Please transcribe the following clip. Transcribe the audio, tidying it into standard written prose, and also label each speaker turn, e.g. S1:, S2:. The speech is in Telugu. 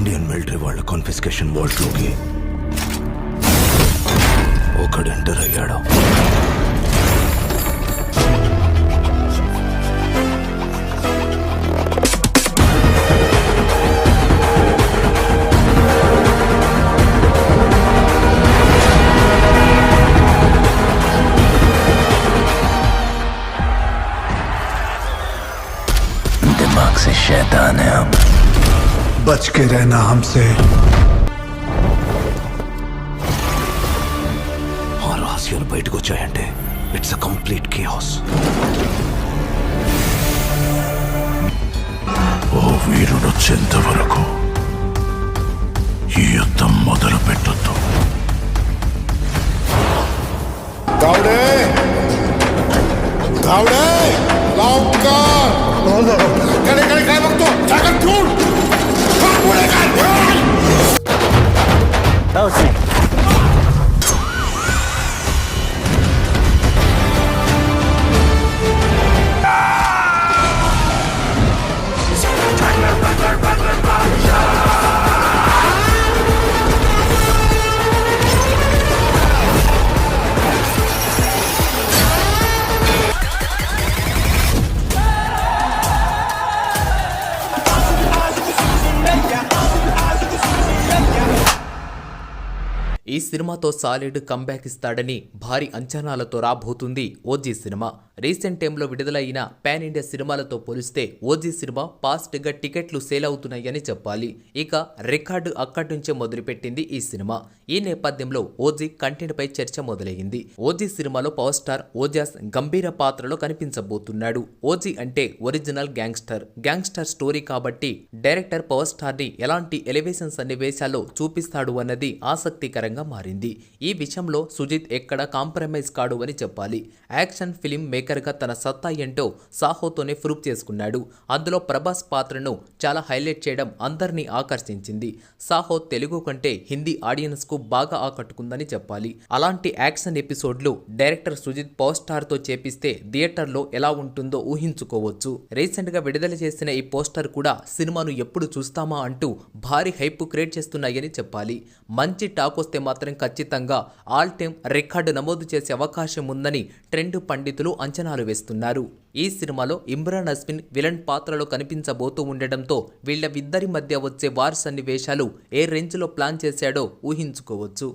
S1: ఇండియన్ మిలిటరీ వాళ్ళ కాన్ఫిస్కేషన్ వాల్ట్లోకి ఒకడు ఎంటర్ అయ్యాడు.
S2: दिमाग से शैतान है हम,
S3: बच के रहना हमसे.
S1: ఆ రహస్యాలు బయటకు వచ్చాయంటే ఇట్స్ అ కంప్లీట్ కేయాస్.
S2: ఓ వీరుడు వచ్చేంత వరకు ఈ యుద్ధం మొదలు పెట్టొద్దు.
S4: गावडे गावडे लवकर कडे कडे काय बघतो जागा ठेवून पुढे काय
S5: ఈ సినిమాతో సాలిడ్ కంబ్యాక్ ఇస్తాడని భారీ అంచనాలతో రాబోతుంది ఓజీ సినిమా. రీసెంట్ టైంలో విడుదలైన పాన్ ఇండియా సినిమాలతో పోలిస్తే ఓజీ సినిమా ఫాస్ట్గా టికెట్లు సేల్ అవుతున్నాయని చెప్పాలి. ఇక రికార్డు అక్కడి నుంచే మొదలుపెట్టింది ఈ సినిమా. ఈ నేపథ్యంలో ఓజీ కంటెంట్ పై చర్చ మొదలైంది. ఓజీ సినిమాలో పవర్ స్టార్ ఓజాస్ గంభీర పాత్రలో కనిపించబోతున్నాడు. ఓజీ అంటే ఒరిజినల్ గ్యాంగ్స్టర్ స్టోరీ కాబట్టి డైరెక్టర్ పవర్ స్టార్ ని ఎలాంటి ఎలివేషన్ సన్నివేశాల్లో చూపిస్తాడు అన్నది ఆసక్తికరంగా మారింది. ఈ విషయంలో సుజిత్ ఎక్కడ కాంప్రమైజ్ కాడు అని చెప్పాలి. యాక్షన్ ఫిలిం మేకర్ గా తన సత్తా ఏంటో సాహోతోనే ప్రూవ్ చేసుకున్నాడు. అందులో ప్రభాస్ పాత్రను చాలా హైలైట్ చేయడం అందరినీ ఆకర్షించింది. సాహో తెలుగు కంటే హిందీ ఆడియన్స్ కు బాగా ఆకట్టుకుందని చెప్పాలి. అలాంటి యాక్షన్ ఎపిసోడ్లు డైరెక్టర్ సుజిత్ పవర్ స్టార్ తో చేపిస్తే థియేటర్ లో ఎలా ఉంటుందో ఊహించుకోవచ్చు. రీసెంట్ గా విడుదల చేసిన ఈ పోస్టర్ కూడా సినిమాను ఎప్పుడు చూస్తామా అంటూ భారీ హైప్ క్రియేట్ చేస్తున్నాయని చెప్పాలి. మంచి టాక్ వస్తే మాత్రం ఖచ్చితంగా ఆల్ టైమ్ రికార్డు నమోదు చేసే అవకాశం ఉందని ట్రెండ్ పండితులు అంచనాలు వేస్తున్నారు. ఈ సినిమాలో ఇమ్రాన్ హస్మిన్ విలన్ పాత్రలో కనిపించబోతూ ఉండడంతో వీళ్ళిద్దరి మధ్య వచ్చే వార్ సన్నివేశాలు ఏ రేంజ్ లో ప్లాన్ చేశాడో ఊహించుకోవచ్చు.